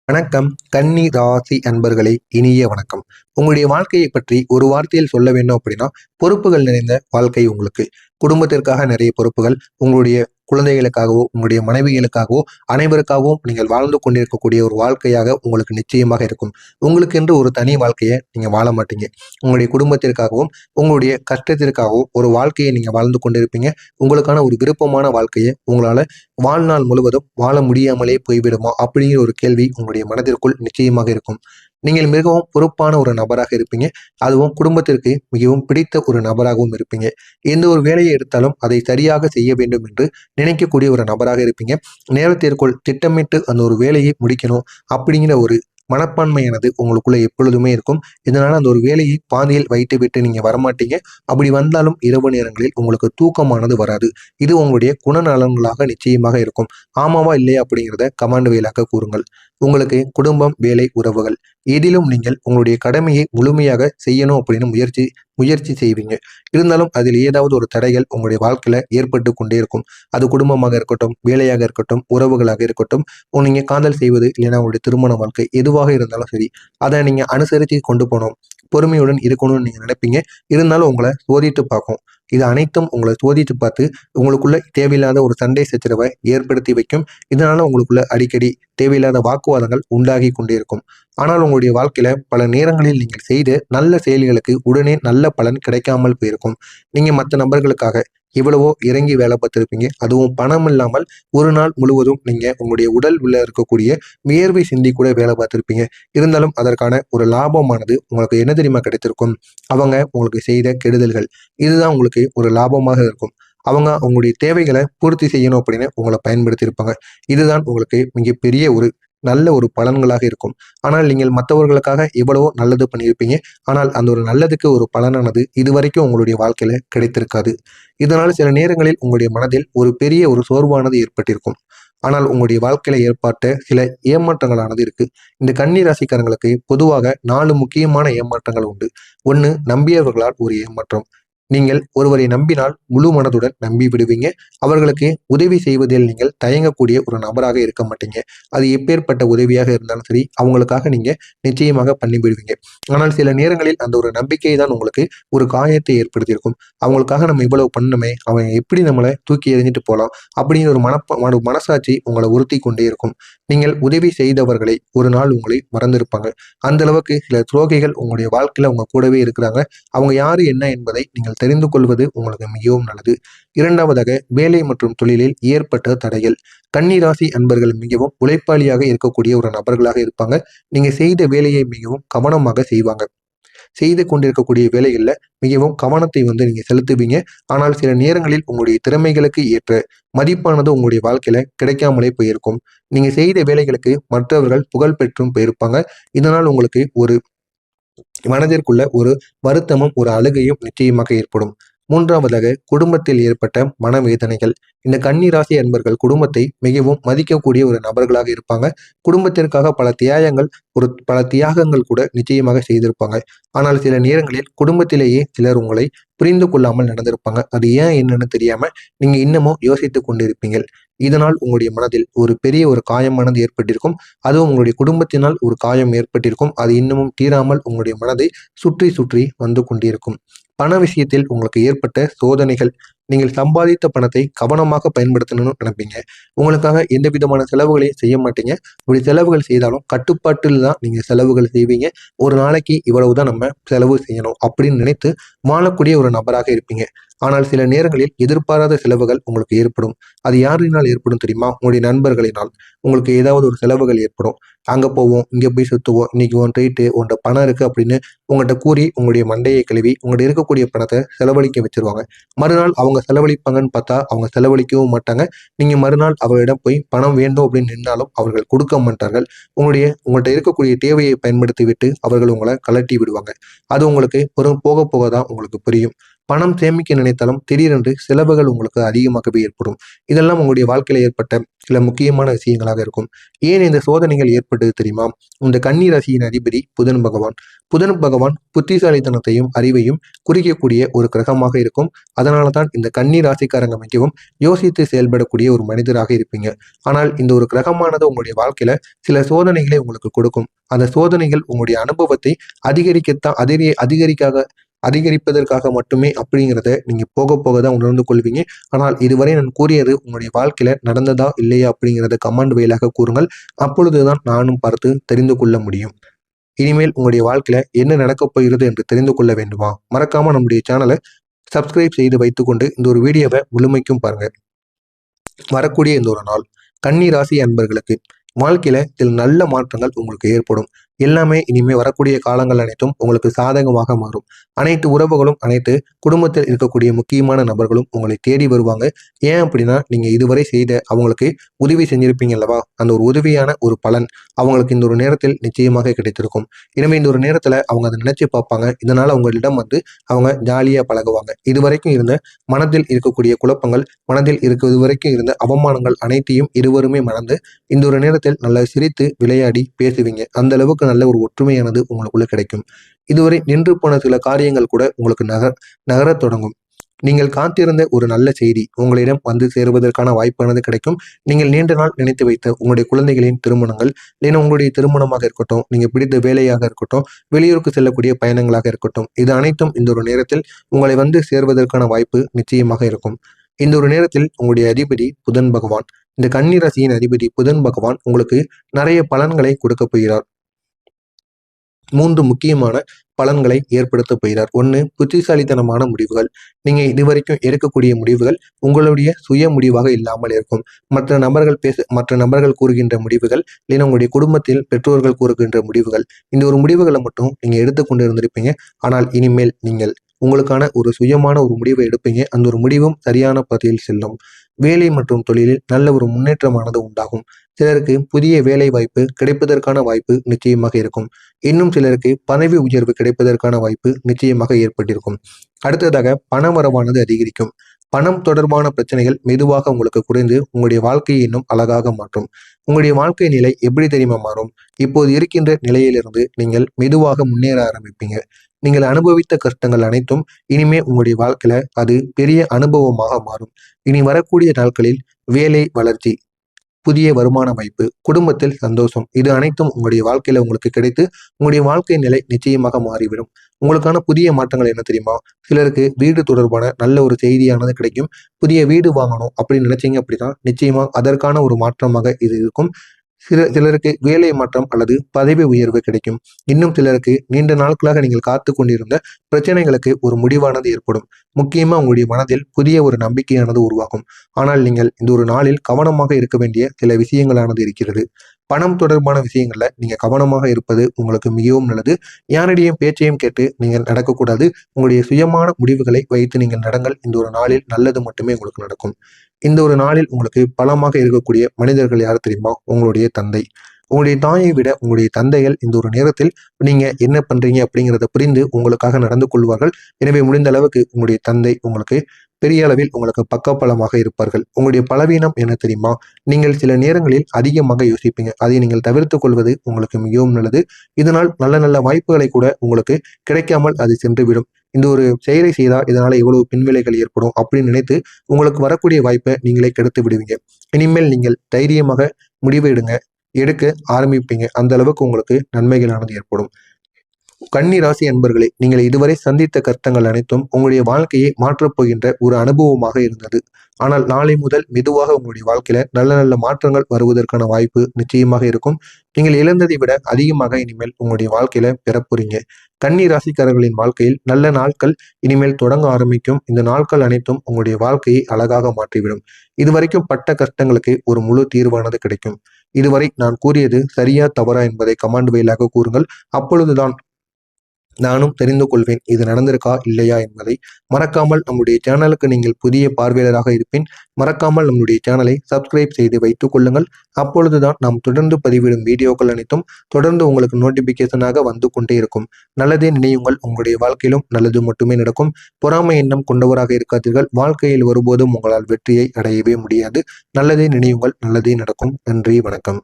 வணக்கம். கன்னி ராசி அன்பர்களே, இனிய வணக்கம். உங்களுடைய வாழ்க்கையை பற்றி ஒரு வார்த்தையில் சொல்ல வேண்டும் அப்படின்னா, பொறுப்புகள் நிறைந்த வாழ்க்கை உங்களுக்கு. குடும்பத்திற்காக நிறைய பொறுப்புகள், உங்களுடைய குழந்தைகளுக்காகவோ, உங்களுடைய மனைவிகளுக்காகவோ, அனைவருக்காகவும் நீங்கள் வாழ்ந்து கொண்டிருக்கக்கூடிய ஒரு வாழ்க்கையாக உங்களுக்கு நிச்சயமாக இருக்கும். உங்களுக்கென்று ஒரு தனி வாழ்க்கையை நீங்க வாழ மாட்டீங்க. உங்களுடைய குடும்பத்திற்காகவும், உங்களுடைய கஷ்டத்திற்காகவும் ஒரு வாழ்க்கையை நீங்க வாழ்ந்து கொண்டிருப்பீங்க. உங்களுக்கான ஒரு விருப்பமான வாழ்க்கையை உங்களால வாழ்நாள் முழுவதும் வாழ முடியாமலே போய்விடுமா அப்படிங்கிற ஒரு கேள்வி உங்களுடைய மனதிற்குள் நிச்சயமாக இருக்கும். நீங்கள் மிகவும் பொறுப்பான ஒரு நபராக இருப்பீங்க. அதுவும் குடும்பத்திற்கு மிகவும் பிடித்த ஒரு நபராகவும் இருப்பீங்க. எந்த ஒரு வேலையை எடுத்தாலும் அதை சரியாக செய்ய வேண்டும் என்று நினைக்கக்கூடிய ஒரு நபராக இருப்பீங்க. நேரத்திற்குள் திட்டமிட்டு அந்த ஒரு வேலையை முடிக்கணும் அப்படிங்கிற ஒரு மனப்பான்மையானது உங்களுக்குள்ள எப்பொழுதுமே இருக்கும். இதனால அந்த ஒரு வேலையை பாதியில் வைத்து விட்டு நீங்க வரமாட்டீங்க. அப்படி வந்தாலும் இரவு நேரங்களில் உங்களுக்கு தூக்கமானது வராது. இது உங்களுடைய குணநலன்களாக நிச்சயமாக இருக்கும். ஆமாவா இல்லையா அப்படிங்கிறத கமெண்ட் வாயிலாக கூறுங்கள். உங்களுக்கு குடும்பம், வேலை, உறவுகள் எதிலும் நீங்கள் உங்களுடைய கடமையை முழுமையாக செய்யணும் அப்படின்னு முயற்சி முயற்சி செய்வீங்க. இருந்தாலும் அதில் ஏதாவது ஒரு தடைகள் உங்களுடைய வாழ்க்கையில ஏற்பட்டு கொண்டே இருக்கும். அது குடும்பமாக இருக்கட்டும், வேலையாக இருக்கட்டும், உறவுகளாக இருக்கட்டும், நீங்க காதல் செய்வது இல்லைன்னா உங்களுடைய திருமண வாழ்க்கை எதுவாக இருந்தாலும் சரி, அதை நீங்க அனுசரித்து கொண்டு போகணும். பொறுமையுடன் இருக்கணும்னு நீங்க நினைப்பீங்க. இருந்தாலும் உங்களை சோதித்து பார்க்கும். இது அனைத்தும் உங்களை சோதித்து பார்த்து உங்களுக்குள்ள தேவையில்லாத ஒரு சண்டை சச்சரவை ஏற்படுத்தி வைக்கும். இதனால உங்களுக்குள்ள அடிக்கடி தேவையில்லாத வாக்குவாதங்கள் உண்டாகி கொண்டே இருக்கும். ஆனால் உங்களுடைய வாழ்க்கையில பல நேரங்களில் நீங்கள் செய்த நல்ல செயல்களுக்கு உடனே நல்ல பலன் கிடைக்காமல் போயிருக்கும். நீங்க மற்ற நபர்களுக்காக எவ்வளவோ இறங்கி வேலை பார்த்திருப்பீங்க. அதுவும் பணம் இல்லாமல் ஒரு நாள் முழுவதும் நீங்க உங்களுடைய உடல் உள்ள இருக்கக்கூடிய வியர்வை சிந்தி கூட வேலை பார்த்திருப்பீங்க. இருந்தாலும் அதற்கான ஒரு லாபமானது உங்களுக்கு என்ன தெரியுமா கிடைத்திருக்கும்? அவங்க உங்களுக்கு செய்த கெடுதல்கள். இதுதான் உங்களுக்கு ஒரு லாபமாக இருக்கும். அவங்க உங்களுடைய தேவைகளை பூர்த்தி செய்யணும் அப்படின்னு உங்களை பயன்படுத்தி இருப்பாங்க. இதுதான் உங்களுக்கு மிகப்பெரிய ஒரு நல்ல ஒரு பலன்களாக இருக்கும். ஆனால் நீங்கள் மற்றவர்களுக்காக எவ்வளவோ நல்லது பண்ணியிருப்பீங்க. ஆனால் அந்த ஒரு நல்லதுக்கு ஒரு பலனானது இதுவரைக்கும் உங்களுடைய வாழ்க்கையில கிடைத்திருக்காது. இதனால் சில நேரங்களில் உங்களுடைய மனதில் ஒரு பெரிய ஒரு சோர்வானது ஏற்பட்டிருக்கும். ஆனால் உங்களுடைய வாழ்க்கையில ஏற்பட்ட சில ஏமாற்றங்களானது இருக்கு. இந்த கன்னி ராசிக்காரங்களுக்கு பொதுவாக 4 முக்கியமான ஏமாற்றங்கள் உண்டு. 1, நம்பியவர்களால் ஒரு ஏமாற்றம். நீங்கள் ஒருவரை நம்பினால் முழு மனதுடன் நம்பி விடுவீங்க. அவர்களுக்கு உதவி செய்வதில் நீங்கள் தயங்கக்கூடிய ஒரு நபராக இருக்க மாட்டீங்க. அது எப்பேற்பட்ட உதவியாக இருந்தாலும் சரி, அவங்களுக்காக நீங்க நிச்சயமாக பண்ணிவிடுவீங்க. ஆனால் சில நேரங்களில் அந்த ஒரு நம்பிக்கை தான் உங்களுக்கு ஒரு காயத்தை ஏற்படுத்தியிருக்கும். அவங்களுக்காக நம்ம இவ்வளவு பண்ணணுமே, அவன் எப்படி நம்மளை தூக்கி எறிஞ்சிட்டு போலாம் அப்படிங்கிற ஒரு மனசாட்சி உங்களை உறுத்தி கொண்டே இருக்கும். நீங்கள் உதவி செய்தவர்களை ஒரு நாள் உங்களை மறந்திருப்பாங்க. அந்த அளவுக்கு சில துரோகிகள் உங்களுடைய வாழ்க்கையில உங்க கூடவே இருக்கிறாங்க. அவங்க யாரு என்ன என்பதை நீங்கள் தெரிந்து கொள்வது உங்களுக்கு மிகவும் நல்லது. இரண்டாவதாக, வேலை மற்றும் தொழிலில் ஏற்பட்ட தடைகள். கன்னி ராசி அன்பர்கள் மிகவும் உழைப்பாளியாக இருக்கக்கூடிய ஒரு நபர்களாக இருப்பாங்க. நீங்க செய்த வேலையை மிகவும் கவனமாக செய்வாங்க. செய்து கொண்டிருக்கக்கூடிய வேலைகள்ல மிகவும் கவனத்தை நீங்க செலுத்துவீங்க. ஆனால் சில நேரங்களில் உங்களுடைய திறமைகளுக்கு ஏற்ற மதிப்பானது உங்களுடைய வாழ்க்கையில கிடைக்காமலே போயிருக்கும். நீங்க செய்த வேலைகளுக்கு மற்றவர்கள் புகழ் பெற்றும் போயிருப்பாங்க. இதனால் உங்களுக்கு ஒரு மனதிற்குள்ள ஒரு வருத்தமும் ஒரு அழுகையும் நிச்சயமாக ஏற்படும். மூன்றாவதாக, குடும்பத்தில் ஏற்பட்ட மனவேதனைகள். இந்த கன்னி ராசி அன்பர்கள் குடும்பத்தை மிகவும் மதிக்கக்கூடிய ஒரு நபர்களாக இருப்பாங்க. குடும்பத்திற்காக பல தியாகங்கள் கூட நிச்சயமாக செய்திருப்பாங்க. ஆனால் சில நேரங்களில் குடும்பத்திலேயே சிலர் உங்களை புரிந்து கொள்ளாமல் நடந்திருப்பாங்க. அது ஏன் என்னன்னு தெரியாம நீங்க இன்னமும் யோசித்துக் கொண்டிருப்பீங்க. இதனால் உங்களுடைய மனதில் ஒரு பெரிய ஒரு காயமானது ஏற்பட்டிருக்கும். அதுவும் உங்களுடைய குடும்பத்தினால் ஒரு காயம் ஏற்பட்டிருக்கும். அது இன்னமும் தீராமல் உங்களுடைய மனதை சுற்றி சுற்றி வந்து கொண்டிருக்கும். பண விஷயத்தில் உங்களுக்கு ஏற்பட்ட சோதனைகள். நீங்கள் சம்பாதித்த பணத்தை கவனமாக பயன்படுத்தணும்னு நினைப்பீங்க. உங்களுக்காக எந்த விதமான செலவுகளையும் செய்ய மாட்டீங்க. இப்படி செலவுகள் செய்தாலும் கட்டுப்பாட்டில் தான் நீங்க செலவுகள் செய்வீங்க. ஒரு நாளைக்கு இவ்வளவுதான் நம்ம செலவு செய்யணும் அப்படின்னு நினைத்து வாழக்கூடிய ஒரு நபராக இருப்பீங்க. ஆனால் சில நேரங்களில் எதிர்பாராத செலவுகள் உங்களுக்கு ஏற்படும். அது யாரினால் ஏற்படும் தெரியுமா? உங்களுடைய நண்பர்களினால். உங்களுக்கு ஏதாவது ஒரு செலவுகள் ஏற்படும். அங்க போவோம், இங்க போய் சுத்துவோம், இன்னைக்கு உன் ட்ரீட்டு, உன்கிட்ட பணம் இருக்கு அப்படின்னு உங்கள்கிட்ட கூறி உங்களுடைய மண்டையை கழுவி உங்கள்கிட்ட இருக்கக்கூடிய பணத்தை செலவழிக்க வச்சிருவாங்க. மறுநாள் அவங்க செலவழிப்பாங்கன்னு பார்த்தா அவங்க செலவழிக்கவும் மாட்டாங்க. நீங்க மறுநாள் அவர்களிடம் போய் பணம் வேண்டும் அப்படின்னு நின்னாலும் அவர்கள் கொடுக்க மாட்டார்கள். உங்கள்கிட்ட இருக்கக்கூடிய தேவையை பயன்படுத்தி விட்டு அவர்கள் உங்களை கலட்டி விடுவாங்க. அது உங்களுக்கு போக போக தான் உங்களுக்கு புரியும். பணம் சேமிக்க நினைத்தாலும் திடீரென்று செலவுகள் உங்களுக்கு அதிகமாகவே ஏற்படும். இதெல்லாம் உங்களுடைய வாழ்க்கையில ஏற்பட்ட சில முக்கியமான விஷயங்களாக இருக்கும். ஏன் இந்த சோதனைகள் ஏற்பட்டது தெரியுமா? இந்த கன்னி ராசியின் அதிபதி புதன் பகவான். புதன் பகவான் புத்திசாலித்தனத்தையும் அறிவையும் குறிக்கக்கூடிய ஒரு கிரகமாக இருக்கும். அதனால தான் இந்த கன்னி ராசிக்காரங்க மிகவும் யோசித்து செயல்படக்கூடிய ஒரு மனிதராக இருப்பீங்க. ஆனால் இந்த ஒரு கிரகமானது உங்களுடைய வாழ்க்கையில சில சோதனைகளை உங்களுக்கு கொடுக்கும். அந்த சோதனைகள் உங்களுடைய அனுபவத்தை அதிகரிக்கத்தான் அதிகரிப்பதற்காக மட்டுமே அப்படிங்கிறத நீங்க போக போக தான் உணர்ந்து கொள்வீங்க. ஆனால் இதுவரை நான் கூறியது உங்களுடைய வாழ்க்கையில நடந்ததா இல்லையா அப்படிங்கிறத கமெண்ட் வாயிலாக கூறுங்கள். அப்பொழுதுதான் நானும் பார்த்து தெரிந்து கொள்ள முடியும். இனிமேல் உங்களுடைய வாழ்க்கையில என்ன நடக்கப் போகிறது என்று தெரிந்து கொள்ள வேண்டுமா? மறக்காம நம்முடைய சேனலை சப்ஸ்கிரைப் செய்து வைத்துக்கொண்டு இந்த ஒரு வீடியோவை முழுமைக்கும் பாருங்க. வரக்கூடிய இந்த ஒரு நாள் கன்னி ராசி அன்பர்களுக்கு வாழ்க்கையில சில நல்ல மாற்றங்கள் உங்களுக்கு ஏற்படும். எல்லாமே இனிமே வரக்கூடிய காலங்கள் அனைத்தும் உங்களுக்கு சாதகமாக மாறும். அனைத்து உறவுகளும் அனைத்து குடும்பத்தில் இருக்கக்கூடிய முக்கியமான நபர்களும் உங்களை தேடி வருவாங்க. ஏன் அப்படின்னா நீங்க இதுவரை செய்த அவங்களுக்கு உதவி செஞ்சிருப்பீங்க அல்லவா? அந்த ஒரு உதவியான ஒரு பலன் அவங்களுக்கு இந்த ஒரு நேரத்தில் நிச்சயமாக கிடைத்திருக்கும். எனவே இந்த ஒரு நேரத்துல அவங்க அதை நினைச்சு பார்ப்பாங்க. இதனால உங்களிடம் அவங்க ஜாலியா பழகுவாங்க. இதுவரைக்கும் இருந்த மனதில் இருக்கக்கூடிய குழப்பங்கள், மனதில் இதுவரைக்கும் இருந்த அவமானங்கள் அனைத்தையும் இருவருமே மறந்து இந்த ஒரு நேரத்தில் நல்லா சிரித்து விளையாடி பேசுவீங்க. அந்த அளவுக்கு நல்ல ஒரு ஒற்றுமையானது உங்களுக்குள்ள கிடைக்கும். இதுவரை நின்று போன சில காரியங்கள் கூட உங்களுக்கு நகரத் தொடங்கும். நீங்கள் காத்திருந்த ஒரு நல்ல செய்தி உங்களிடம் வந்து சேருவதற்கான வாய்ப்பானது கிடைக்கும். நீங்கள் நீண்ட நாள் நினைத்து வைத்த உங்களுடைய குழந்தைகளின் திருமணங்கள், இல்லைன்னா உங்களுடைய திருமணமாக இருக்கட்டும், நீங்க பிடித்த வேலையாக இருக்கட்டும், வெளியூருக்கு செல்லக்கூடிய பயணங்களாக இருக்கட்டும், இது அனைத்தும் இந்த ஒரு நேரத்தில் உங்களை வந்து சேர்வதற்கான வாய்ப்பு நிச்சயமாக இருக்கும். இந்த ஒரு நேரத்தில் உங்களுடைய அதிபதி புதன் பகவான், இந்த கன்னி ராசியின் அதிபதி புதன் பகவான் உங்களுக்கு நிறைய பலன்களை கொடுக்க போகிறார். 3 முக்கியமான பலன்களை ஏற்படுத்த போகிறார். 1, புத்திசாலித்தனமான முடிவுகள். நீங்க இதுவரைக்கும் எடுக்கக்கூடிய முடிவுகள் உங்களுடைய சுய முடிவாக இல்லாமல் இருக்கும். மற்ற நபர்கள் கூறுகின்ற முடிவுகள், இல்லைன்னா உங்களுடைய குடும்பத்தில் பெற்றோர்கள் கூறுகின்ற முடிவுகள், இந்த ஒரு முடிவுகளை மட்டும் நீங்க எடுத்துக்கொண்டு இருந்திருப்பீங்க. ஆனால் இனிமேல் நீங்கள் உங்களுக்கான ஒரு சுயமான ஒரு முடிவை எடுப்பீங்க. அந்த ஒரு முடிவும் சரியான பாதையில் செல்லும். வேலை மற்றும் தொழிலில் நல்ல ஒரு முன்னேற்றமானது உண்டாகும். சிலருக்கு புதிய வேலை வாய்ப்பு கிடைப்பதற்கான வாய்ப்பு நிச்சயமாக இருக்கும். இன்னும் சிலருக்கு பதவி உயர்வு கிடைப்பதற்கான வாய்ப்பு நிச்சயமாக ஏற்பட்டிருக்கும். அடுத்ததாக பண வரவானது அதிகரிக்கும். பணம் தொடர்பான பிரச்சனைகள் மெதுவாக உங்களுக்கு குறைந்து உங்களுடைய வாழ்க்கையை இன்னும் அழகாக மாற்றும். உங்களுடைய வாழ்க்கை நிலை எப்படி தெரியுமா மாறும்? இப்போது இருக்கின்ற நிலையிலிருந்து நீங்கள் மெதுவாக முன்னேற ஆரம்பிப்பீங்க. நீங்கள் அனுபவித்த கஷ்டங்கள் அனைத்தும் இனிமே உங்களுடைய வாழ்க்கையில அது பெரிய அனுபவமாக மாறும். இனி வரக்கூடிய நாட்களில் வேலை வளர்ச்சி, புதிய வருமான வாய்ப்பு, குடும்பத்தில் சந்தோஷம், இது அனைத்தும் உங்களுடைய வாழ்க்கையில உங்களுக்கு கிடைத்து உங்களுடைய வாழ்க்கை நிலை நிச்சயமாக மாறிவிடும். உங்களுக்கான புதிய மாற்றங்கள் என்ன தெரியுமா? சிலருக்கு வீடு தொடர்பான நல்ல ஒரு செய்தியானது கிடைக்கும். புதிய வீடு வாங்கணும் அப்படின்னு நினைச்சீங்க அப்படின்னா நிச்சயமா அதற்கான ஒரு மாற்றமாக இது இருக்கும். சிலருக்கு வேலை மாற்றம் அல்லது பதவி உயர்வு கிடைக்கும். இன்னும் சிலருக்கு நீண்ட நாட்களாக நீங்கள் காத்து கொண்டிருந்த பிரச்சனைகளுக்கு ஒரு முடிவானது ஏற்படும். முக்கியமா உங்களுடைய மனதில் புதிய ஒரு நம்பிக்கையானது உருவாகும். ஆனால் நீங்கள் இந்த ஒரு நாளில் கவனமாக இருக்க வேண்டிய சில விஷயங்களானது இருக்கிறது. பணம் தொடர்பான விஷயங்கள்ல நீங்க கவனமாக இருப்பது உங்களுக்கு மிகவும் நல்லது. யாரிடையும் பேச்சையும் கேட்டு நீங்கள் நடக்கக்கூடாது. உங்களுடைய சுயமான முடிவுகளை வைத்து நீங்கள் நடங்கள். இந்த ஒரு நாளில் நல்லது மட்டுமே உங்களுக்கு நடக்கும். இந்த ஒரு நாளில் உங்களுக்கு பலமாக இருக்கக்கூடிய மனிதர்கள் யார் தெரியுமா? உங்களுடைய தந்தை. உங்களுடைய தாயை விட உங்களுடைய தந்தைகள் இந்த ஒரு நேரத்தில் நீங்க என்ன பண்றீங்க அப்படிங்கிறத புரிந்து உங்களுக்காக நடந்து கொள்வார்கள். எனவே முடிந்த அளவுக்கு உங்களுடைய தந்தை உங்களுக்கு பெரிய அளவில் உங்களுக்கு பக்கபலமாக இருப்பார்கள். உங்களுடைய பலவீனம் என்ன தெரியுமா? நீங்கள் சில நேரங்களில் அதிகமாக யோசிப்பீங்க. அதை நீங்கள் தவிர்த்து கொள்வது உங்களுக்கு மிகவும் நல்லது. இதனால் நல்ல நல்ல வாய்ப்புகளை கூட உங்களுக்கு கிடைக்காமல் அது சென்றுவிடும். இந்த ஒரு செயலை செய்தால் இதனால எவ்வளவு பின்விளைகள் ஏற்படும் அப்படின்னு நினைத்து உங்களுக்கு வரக்கூடிய வாய்ப்பை நீங்களே கெடுத்து விடுவீங்க. இனிமேல் நீங்கள் தைரியமாக முடிவு எடுக்க ஆரம்பிப்பீங்க. அந்த அளவுக்கு உங்களுக்கு நன்மைகளானது ஏற்படும். கன்னி ராசி அன்பர்களே, நீங்கள் இதுவரை சந்தித்த கஷ்டங்கள் அனைத்தும் உங்களுடைய வாழ்க்கையை மாற்றப் போகின்ற ஒரு அனுபவமாக இருந்தது. ஆனால் நாளை முதல் மெதுவாக உங்களுடைய வாழ்க்கையில நல்ல நல்ல மாற்றங்கள் வருவதற்கான வாய்ப்பு நிச்சயமாக இருக்கும். நீங்கள் இழந்ததை விட அதிகமாக இனிமேல் உங்களுடைய வாழ்க்கையில பெறப்போறீங்க. கன்னி ராசிக்காரர்களின் வாழ்க்கையில் நல்ல நாட்கள் இனிமேல் தொடங்க ஆரம்பிக்கும். இந்த நாட்கள் அனைத்தும் உங்களுடைய வாழ்க்கையை அழகாக மாற்றிவிடும். இதுவரைக்கும் பட்ட கஷ்டங்களுக்கு ஒரு முழு தீர்வானது கிடைக்கும். இதுவரை நான் கூறியது சரியா தவறா என்பதை கமெண்ட் வாயிலாக கூறுங்கள். அப்பொழுதுதான் நானும் தெரிந்து கொள்வேன் இது நடந்திருக்கா இல்லையா என்பதை. மறக்காமல் நம்முடைய சேனலுக்கு நீங்கள் புதிய பார்வையாளராக இருப்பின் மறக்காமல் நம்முடைய சேனலை சப்ஸ்கிரைப் செய்து வைத்துக் கொள்ளுங்கள். அப்பொழுதுதான் நாம் தொடர்ந்து பதிவிடும் வீடியோக்கள் அனைத்தும் தொடர்ந்து உங்களுக்கு நோட்டிபிகேஷனாக வந்து கொண்டே இருக்கும். நல்லதே நினையுங்கள், உங்களுடைய வாழ்க்கையிலும் நல்லது மட்டுமே நடக்கும். பொறாமை எண்ணம் கொண்டவராக இருக்காதீர்கள். வாழ்க்கையில் ஒருபோதும் உங்களால் வெற்றியை அடையவே முடியாது. நல்லதே நினையுங்கள், நல்லதே நடக்கும். நன்றி, வணக்கம்.